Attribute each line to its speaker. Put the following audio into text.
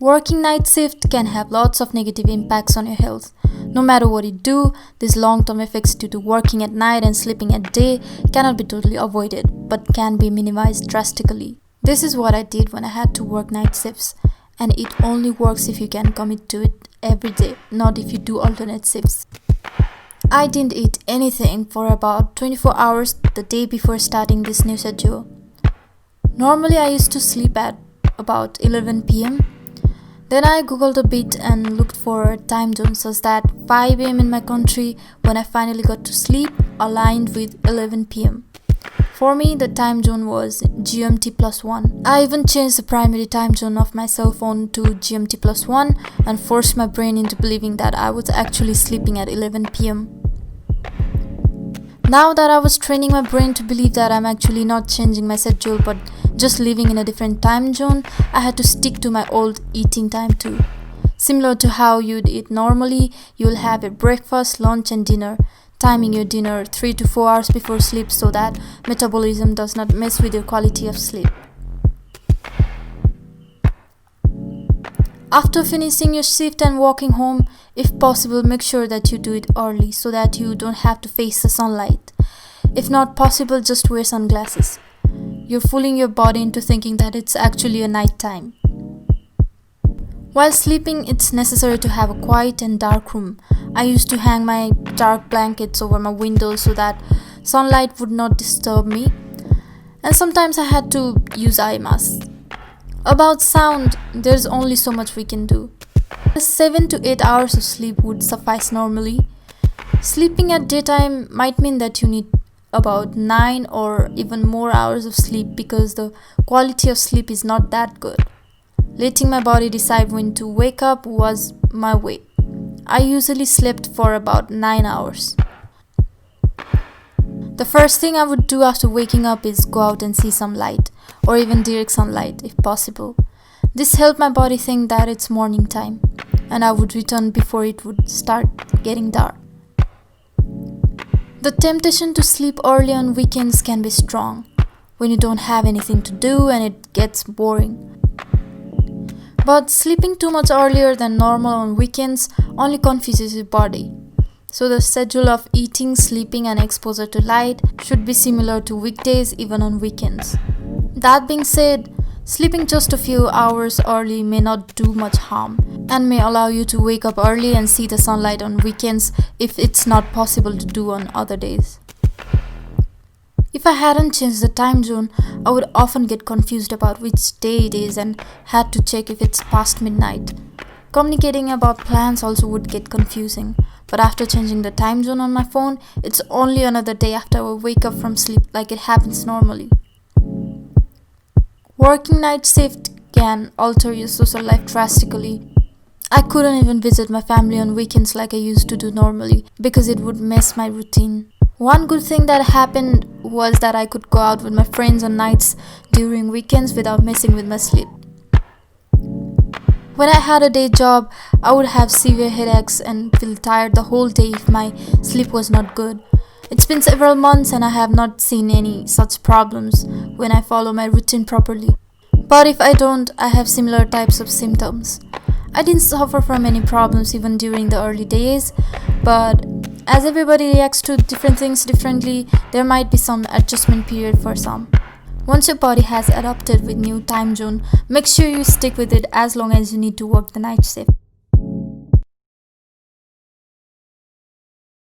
Speaker 1: Working night shift can have lots of negative impacts on your health. No matter what you do, these long-term effects due to working at night and sleeping at day cannot be totally avoided, but can be minimized drastically. This is what I did when I had to work night shifts, and it only works if you can commit to it every day, not if you do alternate shifts. I didn't eat anything for about 24 hours the day before starting this new schedule. Normally I used to sleep at about 11 p.m. Then I googled a bit and looked for a time zone such that 5 a.m. in my country when I finally got to sleep aligned with 11 p.m. For me, the time zone was GMT plus 1. I even changed the primary time zone of my cell phone to GMT plus 1 and forced my brain into believing that I was actually sleeping at 11 p.m. Now that I was training my brain to believe that I'm actually not changing my schedule but just living in a different time zone, I had to stick to my old eating time too. Similar to how you'd eat normally, you'll have your breakfast, lunch and dinner, timing your dinner 3 to 4 hours before sleep so that metabolism does not mess with your quality of sleep. After finishing your shift and walking home, if possible, make sure that you do it early so that you don't have to face the sunlight. If not possible, just wear sunglasses. You're fooling your body into thinking that it's actually a night time. While sleeping, it's necessary to have a quiet and dark room. I used to hang my dark blankets over my window so that sunlight would not disturb me. And sometimes I had to use eye masks. About sound, there's only so much we can do. 7 to 8 hours of sleep would suffice normally. Sleeping at daytime might mean that you need about 9 or even more hours of sleep because the quality of sleep is not that good. Letting my body decide when to wake up was my way. I usually slept for about 9 hours. The first thing I would do after waking up is go out and see some light, or even direct sunlight if possible. This helped my body think that it's morning time, and I would return before it would start getting dark. The temptation to sleep early on weekends can be strong when you don't have anything to do and it gets boring. But sleeping too much earlier than normal on weekends only confuses your body. So the schedule of eating, sleeping and exposure to light should be similar to weekdays even on weekends. That being said, sleeping just a few hours early may not do much harm and may allow you to wake up early and see the sunlight on weekends if it's not possible to do on other days. If I hadn't changed the time zone, I would often get confused about which day it is and had to check if it's past midnight. Communicating about plans also would get confusing, but after changing the time zone on my phone, it's only another day after I wake up from sleep like it happens normally. Working night shift can alter your social life drastically. I couldn't even visit my family on weekends like I used to do normally because it would mess my routine. One good thing that happened was that I could go out with my friends on nights during weekends without messing with my sleep. When I had a day job, I would have severe headaches and feel tired the whole day if my sleep was not good. It's been several months and I have not seen any such problems when I follow my routine properly. But if I don't, I have similar types of symptoms. I didn't suffer from any problems even during the early days, but as everybody reacts to different things differently, there might be some adjustment period for some. Once your body has adapted with new time zone, make sure you stick with it as long as you need to work the night shift.